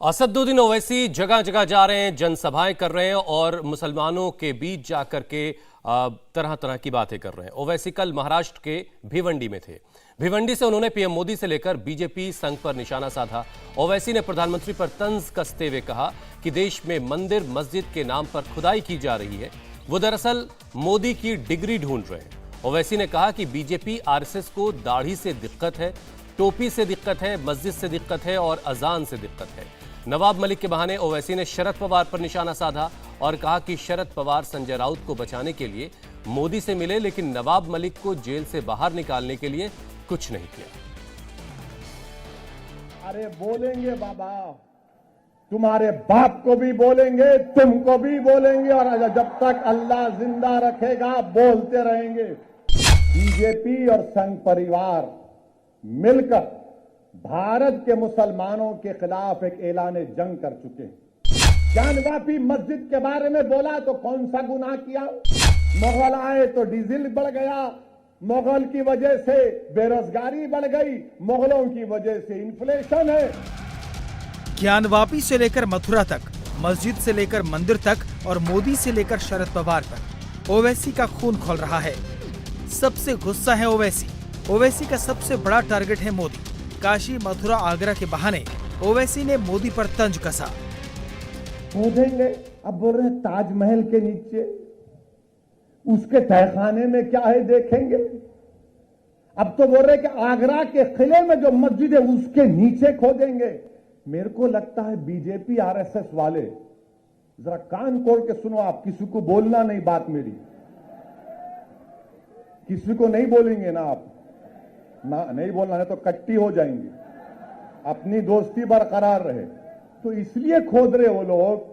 असदुद्दीन ओवैसी जगह जगह जा रहे हैं, जनसभाएं कर रहे हैं और मुसलमानों के बीच जाकर के तरह तरह की बातें कर रहे हैं। ओवैसी कल महाराष्ट्र के भिवंडी में थे। भिवंडी से उन्होंने पीएम मोदी से लेकर बीजेपी संघ पर निशाना साधा। ओवैसी ने प्रधानमंत्री पर तंज कसते हुए कहा कि देश में मंदिर मस्जिद के नाम पर खुदाई की जा रही है। वो दरअसल मोदी की डिग्री ढूंढ रहे हैं। ओवैसी ने कहा कि बीजेपी आरएसएस को दाढ़ी से दिक्कत है, टोपी से दिक्कत है, मस्जिद से दिक्कत है और अजान से दिक्कत है। नवाब मलिक के बहाने ओवैसी ने शरद पवार पर निशाना साधा और कहा कि शरद पवार संजय राउत को बचाने के लिए मोदी से मिले, लेकिन नवाब मलिक को जेल से बाहर निकालने के लिए कुछ नहीं किया। अरे बोलेंगे बाबा, तुम्हारे बाप को भी बोलेंगे, तुमको भी बोलेंगे और जब तक अल्लाह जिंदा रखेगा बोलते रहेंगे। बीजेपी और संघ परिवार मिलकर भारत के मुसलमानों के खिलाफ एक ऐलान जंग कर चुके हैं। जानवापी मस्जिद के बारे में बोला तो कौन सा गुनाह किया? मुगल आए तो डीजल बढ़ गया, मुगल की वजह से बेरोजगारी बढ़ गई, मुगलों की वजह से इन्फ्लेशन है। ज्ञानवापी से लेकर मथुरा तक, मस्जिद से लेकर मंदिर तक और मोदी से लेकर शरद पवार तक ओवैसी का खून खौल रहा है। सबसे गुस्सा है ओवैसी। ओवैसी का सबसे बड़ा टारगेट है मोदी। काशी, मथुरा, आगरा के बहाने ओवैसी ने मोदी पर तंज कसा। कूदेंगे, अब बोल रहे हैं ताजमहल के नीचे, उसके तहखाने में क्या है देखेंगे। अब तो बोल रहे कि आगरा के किले में जो मस्जिद है उसके नीचे खोदेंगे। मेरे को लगता है बीजेपी आरएसएस वाले, जरा कान खोल के सुनो, आप किसी को बोलना नहीं, बात मेरी किसी को नहीं बोलेंगे ना, आप ना नहीं बोलना है तो कट्टी हो जाएंगे। अपनी दोस्ती बरकरार रहे। तो इसलिए खोद रहे वो लोग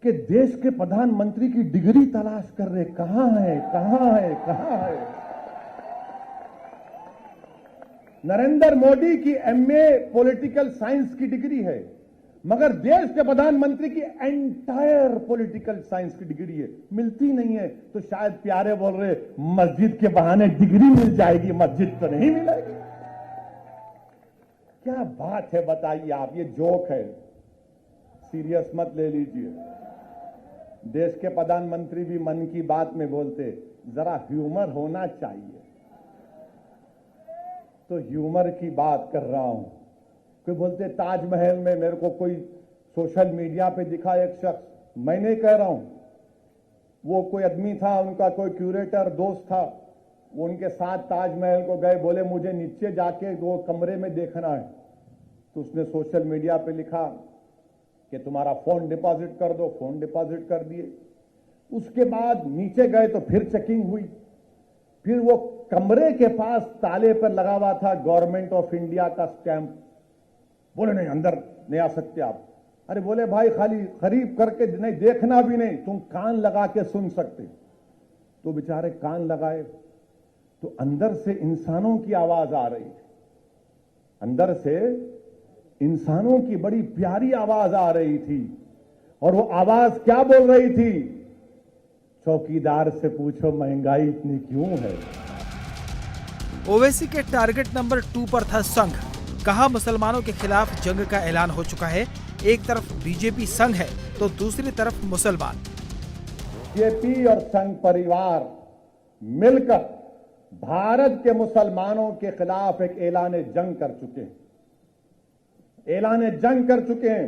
कि देश के प्रधानमंत्री की डिग्री तलाश कर रहे, कहां है कहां है कहां है। नरेंद्र मोदी की एमए पॉलिटिकल साइंस की डिग्री है, मगर देश के प्रधानमंत्री की एंटायर पॉलिटिकल साइंस की डिग्री है, मिलती नहीं है। तो शायद प्यारे बोल रहे मस्जिद के बहाने डिग्री मिल जाएगी, मस्जिद तो नहीं मिलेगी। क्या बात है बताइए आप, ये जोक है, सीरियस मत ले लीजिए। देश के प्रधानमंत्री भी मन की बात में बोलते, जरा ह्यूमर होना चाहिए, तो ह्यूमर की बात कर रहा हूं। कोई बोलते ताजमहल में, मेरे को कोई सोशल मीडिया पे दिखा एक शख्स, मैं नहीं कह रहा हूं, वो कोई आदमी था, उनका कोई क्यूरेटर दोस्त था, वो उनके साथ ताजमहल को गए, बोले मुझे नीचे जाके वो कमरे में देखना है। तो उसने सोशल मीडिया पे लिखा कि तुम्हारा फोन डिपॉजिट कर दो, फोन डिपॉजिट कर दिए। उसके बाद नीचे गए तो फिर चेकिंग हुई, फिर वो कमरे के पास ताले पर लगा हुआ था गवर्नमेंट ऑफ इंडिया का स्टैंप। बोले नहीं, अंदर नहीं आ सकते आप। अरे बोले भाई खाली करीब करके नहीं, देखना भी नहीं, तुम कान लगा के सुन सकते। तो बेचारे कान लगाए तो अंदर से इंसानों की आवाज आ रही थी, अंदर से इंसानों की बड़ी प्यारी आवाज आ रही थी। और वो आवाज क्या बोल रही थी? चौकीदार से पूछो महंगाई इतनी क्यों है। ओवैसी के टारगेट नंबर 2 पर था संघ। कहा मुसलमानों के खिलाफ जंग का ऐलान हो चुका है। एक तरफ बीजेपी संघ है तो दूसरी तरफ मुसलमान। बीजेपी और संघ परिवार मिलकर भारत के मुसलमानों के खिलाफ एक ऐलान जंग कर चुके हैं, ऐलान जंग कर चुके हैं।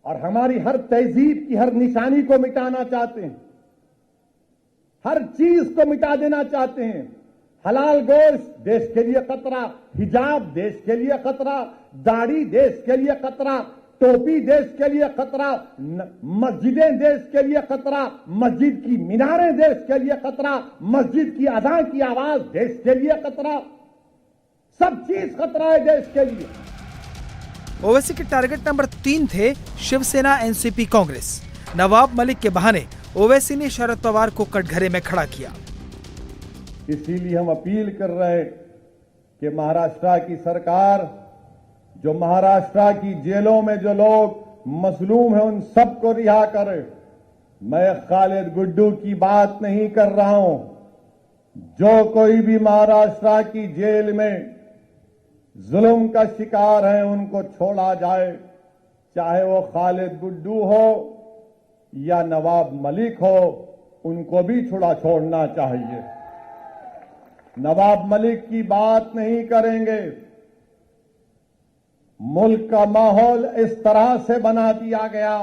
और हमारी हर तहजीब की हर निशानी को मिटाना चाहते हैं, हर चीज को मिटा देना चाहते हैं। हलाल गोश्त देश के लिए खतरा, हिजाब देश के लिए खतरा, दाढ़ी देश के लिए खतरा, टोपी देश के लिए खतरा, मस्जिदें देश के लिए खतरा, मस्जिद की मीनारें देश के लिए खतरा, मस्जिद की अज़ान की आवाज देश के लिए खतरा, सब चीज खतरा है देश के लिए। ओवैसी के टारगेट नंबर 3 थे शिवसेना, एनसीपी, कांग्रेस। नवाब मलिक के बहाने ओवैसी ने शरद पवार को कटघरे में खड़ा किया। इसीलिए हम अपील कर रहे हैं कि महाराष्ट्र की सरकार, जो महाराष्ट्र की जेलों में जो लोग मजलूम हैं उन सबको रिहा करे। मैं खालिद गुड्डू की बात नहीं कर रहा हूं। जो कोई भी महाराष्ट्र की जेल में जुल्म का शिकार हैं उनको छोड़ा जाए, चाहे वो खालिद गुड्डू हो या नवाब मलिक हो, उनको भी छोड़ना चाहिए। नवाब मलिक की बात नहीं करेंगे। मुल्क का माहौल इस तरह से बना दिया गया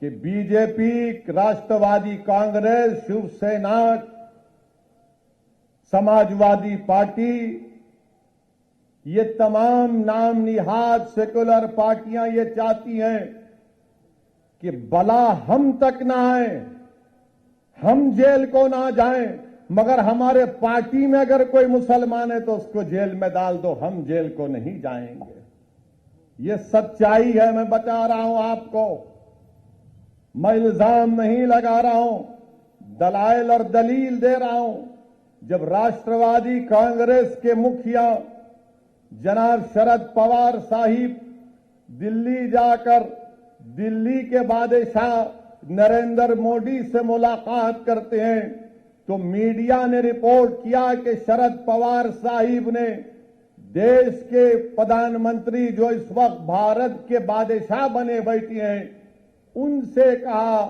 कि बीजेपी, राष्ट्रवादी कांग्रेस, शिवसेना, समाजवादी पार्टी, ये तमाम नाम निहाद सेकुलर पार्टियां ये चाहती हैं कि बला हम तक ना आए, हम जेल को ना जाएं, मगर हमारे पार्टी में अगर कोई मुसलमान है तो उसको जेल में डाल दो, हम जेल को नहीं जाएंगे। ये सच्चाई है, मैं बता रहा हूं आपको, मैं इल्जाम नहीं लगा रहा हूं, दलाइल और दलील दे रहा हूं। जब राष्ट्रवादी कांग्रेस के मुखिया जनाब शरद पवार साहिब दिल्ली जाकर दिल्ली के बादशाह नरेंद्र मोदी से मुलाकात करते हैं तो मीडिया ने रिपोर्ट किया कि शरद पवार साहिब ने देश के प्रधानमंत्री जो इस वक्त भारत के बादशाह बने बैठे हैं उनसे कहा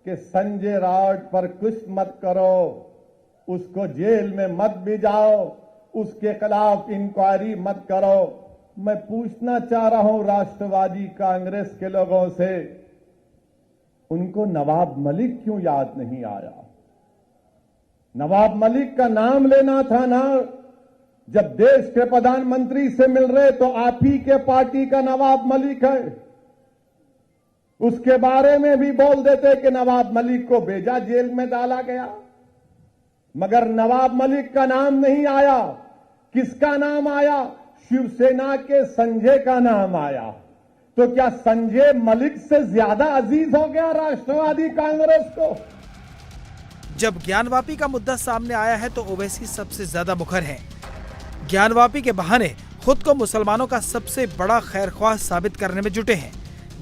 कि संजय राउत पर कुछ मत करो, उसको जेल में मत भिजाओ, उसके खिलाफ इंक्वायरी मत करो। मैं पूछना चाह रहा हूं राष्ट्रवादी कांग्रेस के लोगों से, उनको नवाब मलिक क्यों याद नहीं आया? नवाब मलिक का नाम लेना था ना। जब देश के प्रधानमंत्री से मिल रहे तो आप ही के पार्टी का नवाब मलिक है, उसके बारे में भी बोल देते कि नवाब मलिक को भेजा, जेल में डाला गया, मगर नवाब मलिक का नाम नहीं आया। किसका नाम आया? शिवसेना के संजय का नाम आया। तो क्या संजय मलिक से ज्यादा अजीज हो गया राष्ट्रवादी कांग्रेस को? जब ज्ञानवापी का मुद्दा सामने आया है तो ओवैसी सबसे ज्यादा मुखर हैं। ज्ञानवापी के बहाने खुद को मुसलमानों का सबसे बड़ा खैरख्वाह साबित करने में जुटे हैं।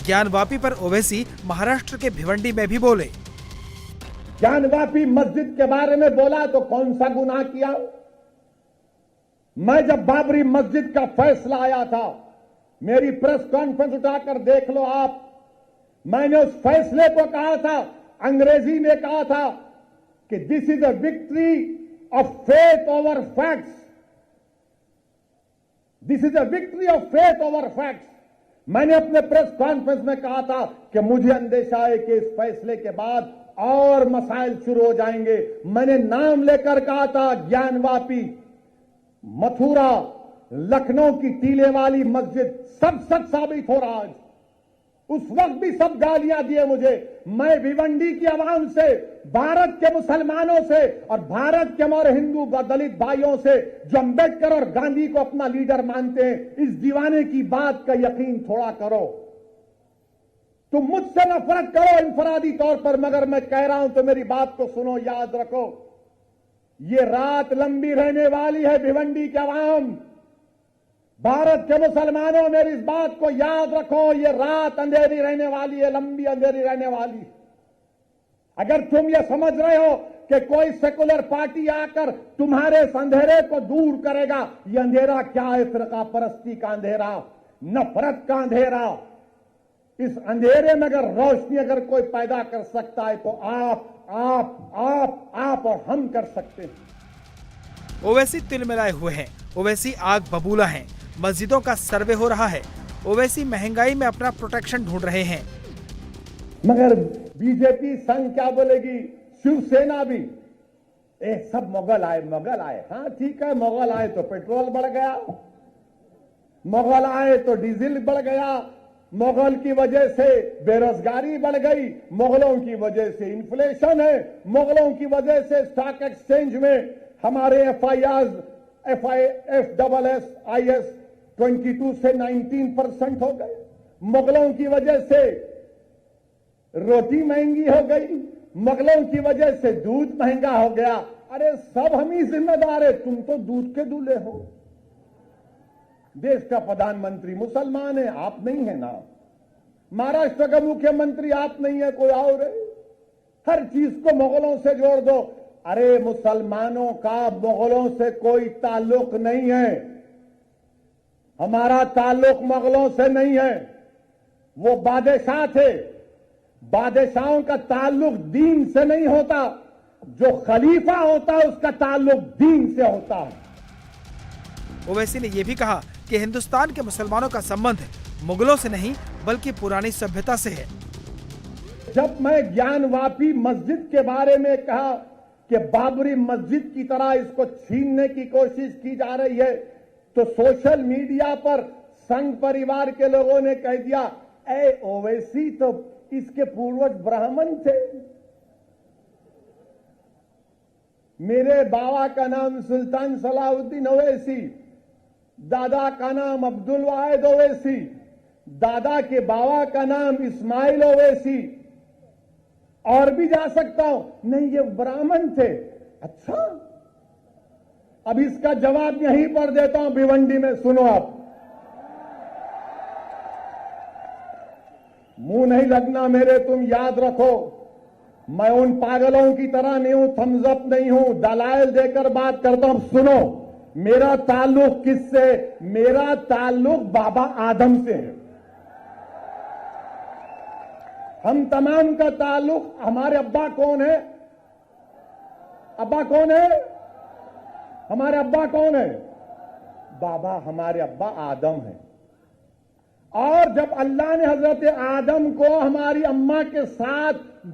ज्ञानवापी पर ओवैसी महाराष्ट्र के भिवंडी में भी बोले। ज्ञानवापी मस्जिद के बारे में बोला तो कौन सा गुनाह किया? मैं जब बाबरी मस्जिद का फैसला आया था, मेरी प्रेस कॉन्फ्रेंस उठाकर देख लो आप, मैंने उस फैसले को कहा था, अंग्रेजी में कहा था कि this is a victory of faith over facts. This is a victory of faith over facts. मैंने अपने प्रेस कॉन्फ्रेंस में कहा था कि मुझे अंदेशा है कि इस फैसले के बाद और मसाइल शुरू हो जाएंगे। मैंने नाम लेकर कहा था ज्ञानवापी, मथुरा, लखनऊ की टीले वाली मस्जिद, सब सच साबित हो रहा है। उस वक्त भी सब गालियां दिए मुझे। मैं भिवंडी की आवाम से, भारत के मुसलमानों से और भारत के हमारे हिंदू दलित भाइयों से जो अंबेडकर और गांधी को अपना लीडर मानते हैं, इस दीवाने की बात का यकीन थोड़ा करो। तुम मुझसे नफरत करो इंफरादी तौर पर, मगर मैं कह रहा हूं तो मेरी बात को सुनो, याद रखो, ये रात लंबी रहने वाली है। भिवंडी के आवाम, भारत के मुसलमानों, मेरी इस बात को याद रखो, ये रात अंधेरी रहने वाली है, लंबी अंधेरी रहने वाली। अगर तुम ये समझ रहे हो कि कोई सेकुलर पार्टी आकर तुम्हारे इस अंधेरे को दूर करेगा, ये अंधेरा क्या है? फिरका परस्ती का अंधेरा, नफरत का अंधेरा। इस अंधेरे में अगर रोशनी अगर कोई पैदा कर सकता है तो आप और हम कर सकते हैं। ओवैसी तिलमिलाए हुए हैं, ओवैसी आग बबूला हैं। मस्जिदों का सर्वे हो रहा है। ओवैसी महंगाई में अपना प्रोटेक्शन ढूंढ रहे हैं। मगर बीजेपी संघ क्या बोलेगी? शिवसेना भी, सब मुगल आए। हाँ ठीक है, मुगल आए तो पेट्रोल बढ़ गया, मुगल आए तो डीजल बढ़ गया, मुगल की वजह से बेरोजगारी बढ़ गई, मुगलों की वजह से इन्फ्लेशन है, मुगलों की वजह से स्टॉक एक्सचेंज में हमारे FIS 22 से 19% हो गए, मुगलों की वजह से रोटी महंगी हो गई, मुगलों की वजह से दूध महंगा हो गया। अरे सब हम ही जिम्मेदार है, तुम तो दूध के दूल्हे हो। देश का प्रधानमंत्री मुसलमान है, आप नहीं है ना। महाराष्ट्र का मुख्यमंत्री आप नहीं है, कोई और है। हर चीज को मुगलों से जोड़ दो। अरे मुसलमानों का मुगलों से कोई ताल्लुक नहीं है। हमारा ताल्लुक मुगलों से नहीं है, वो बादशाह थे। बादशाहों का ताल्लुक दीन से नहीं होता, जो खलीफा होता है उसका ताल्लुक दीन से होता है। ओवैसी ने यह भी कहा कि हिंदुस्तान के मुसलमानों का संबंध मुगलों से नहीं बल्कि पुरानी सभ्यता से है। जब मैं ज्ञानवापी मस्जिद के बारे में कहा कि बाबरी मस्जिद की तरह इसको छीनने की कोशिश की जा रही है, तो सोशल मीडिया पर संघ परिवार के लोगों ने कह दिया, ए ओवैसी तो इसके पूर्वज ब्राह्मण थे। मेरे बाबा का नाम सुल्तान सलाहुद्दीन ओवैसी, दादा का नाम अब्दुल वाहिद ओवैसी, दादा के बाबा का नाम इस्माइल ओवैसी, और भी जा सकता हूं। नहीं, ये ब्राह्मण थे। अच्छा, अब इसका जवाब यहीं पर देता हूं भिवंडी में, सुनो आप। मुंह नहीं लगना मेरे, तुम याद रखो, मैं उन पागलों की तरह नहीं हूं, थम्स अप नहीं हूं, दलाइल देकर बात करता हूं। सुनो, मेरा ताल्लुक किससे? मेरा ताल्लुक बाबा आदम से है। हम तमाम का ताल्लुक, हमारे अब्बा कौन है? अब्बा कौन है? हमारे अब्बा कौन है? बाबा, हमारे अब्बा आदम है। और जब अल्लाह ने हजरत आदम को हमारी अम्मा के साथ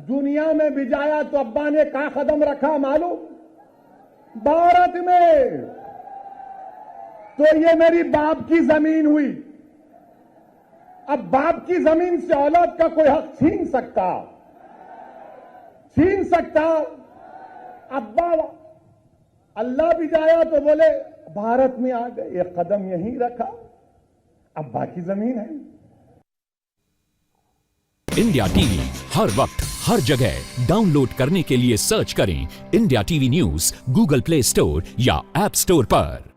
दुनिया में भिजाया तो अब्बा ने कहा कदम रखा मालूम? भारत में। तो ये मेरी बाप की जमीन हुई। अब बाप की जमीन से औलाद का कोई हक छीन सकता? छीन सकता? अब्बा अल्लाह भी जाया तो बोले भारत में आ गए, एक कदम यहीं रखा, अब्बा की जमीन है। इंडिया टीवी हर वक्त हर जगह डाउनलोड करने के लिए सर्च करें India TV news Google play store या ऐप स्टोर पर।